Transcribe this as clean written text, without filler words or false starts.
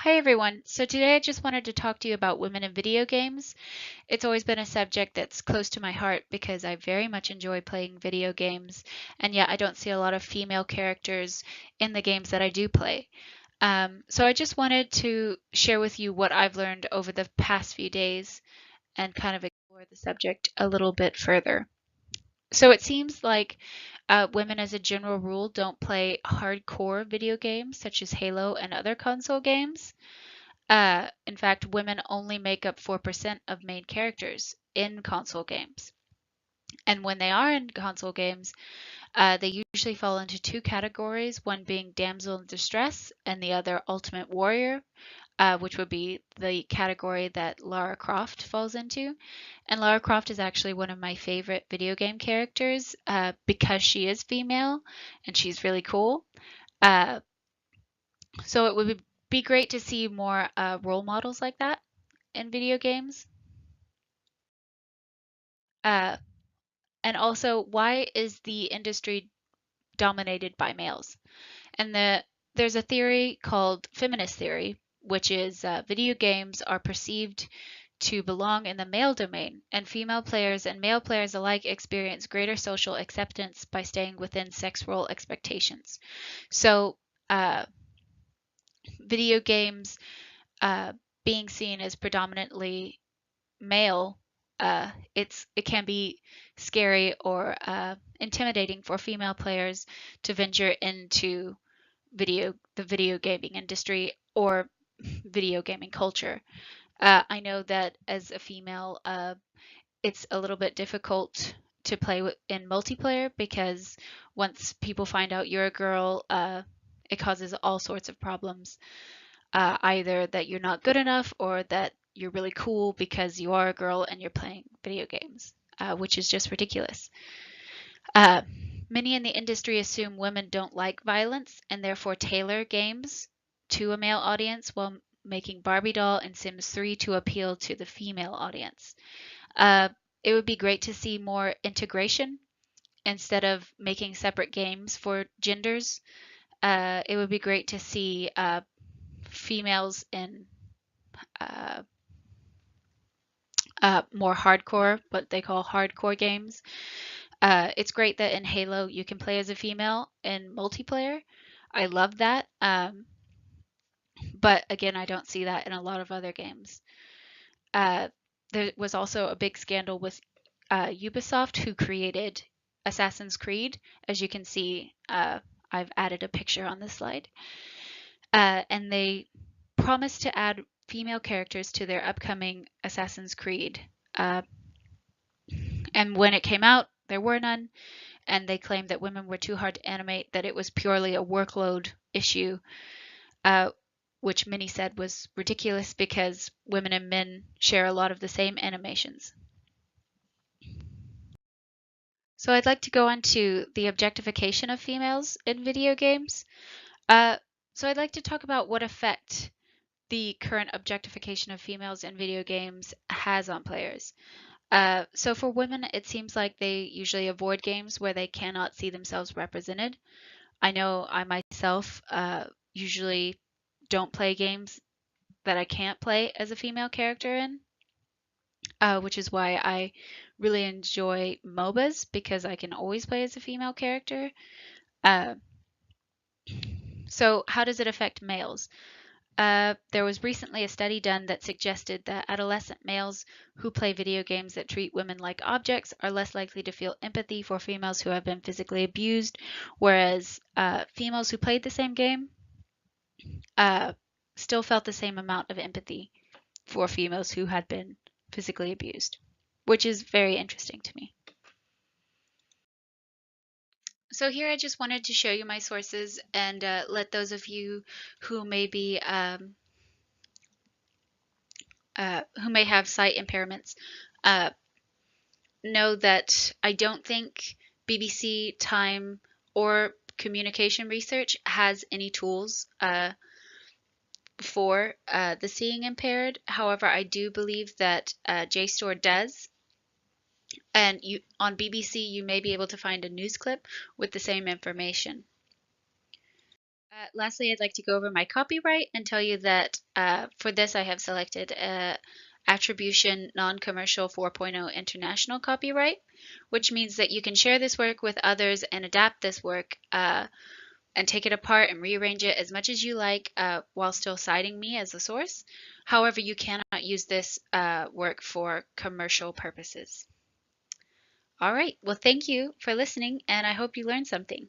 Hi everyone. So today I just wanted to talk to you about women in video games. It's always been a subject that's close to my heart because I very much enjoy playing video games, and yet I don't see a lot of female characters in the games that I do play. So I just wanted to share with you what I've learned over the past few days and kind of explore the subject a little bit further. So it seems like women, as a general rule, don't play hardcore video games such as Halo and other console games. In fact, women only make up 4% of main characters in console games. And when they are in console games, they usually fall into two categories, one being damsel in distress and the other ultimate warrior, which would be the category that Lara Croft falls into. And Lara Croft is actually one of my favorite video game characters because she is female and she's really cool. Uh, so it would be great to see more role models like that in video games. Uh, and also, why is the industry dominated by males? And there's a theory called feminist theory, which is video games are perceived to belong in the male domain, and female players and male players alike experience greater social acceptance by staying within sex role expectations. So, uh, video games uh, being seen as predominantly male, it can be scary or intimidating for female players to venture into the video gaming industry or video gaming culture. I know that as a female, it's a little bit difficult to play in multiplayer because once people find out you're a girl, it causes all sorts of problems, either that you're not good enough or that you're really cool because you are a girl and you're playing video games, which is just ridiculous. Uh, Many in the industry assume women don't like violence and therefore tailor games to a male audience while making Barbie doll and Sims 3 to appeal to the female audience. Uh, it would be great to see more integration instead of making separate games for genders. It would be great to see females in uh, more hardcore, what they call hardcore games. It's great that in Halo you can play as a female in multiplayer. I love that. But again, I don't see that in a lot of other games. Uh, there was also a big scandal with Ubisoft, who created Assassin's Creed. As you can see, I've added a picture on this slide. And they promised to add female characters to their upcoming Assassin's Creed. Uh, and when it came out, there were none, and they claimed that women were too hard to animate, that it was purely a workload issue, uh, which many said was ridiculous because women and men share a lot of the same animations. So I'd like to go on to the objectification of females in video games. Uh, so I'd like to talk about what effect the current objectification of females in video games has on players. So for women, it seems like they usually avoid games where they cannot see themselves represented. I know I myself usually don't play games that I can't play as a female character in, which is why I really enjoy MOBAs because I can always play as a female character. Uh, so how does it affect males? There was recently a study done that suggested that adolescent males who play video games that treat women like objects are less likely to feel empathy for females who have been physically abused, whereas females who played the same game uh, still felt the same amount of empathy for females who had been physically abused, which is very interesting to me. So here I just wanted to show you my sources and let those of you who may be who may have sight impairments uh, know that I don't think BBC, Time, or Communication Research has any tools for the seeing impaired. However, I do believe that JSTOR does. And on BBC, you may be able to find a news clip with the same information. Lastly, I'd like to go over my copyright and tell you that for this I have selected Attribution Non-Commercial 4.0 International Copyright, which means that you can share this work with others and adapt this work and take it apart and rearrange it as much as you like while still citing me as the source. However, you cannot use this work for commercial purposes. All right, well, thank you for listening, and I hope you learned something.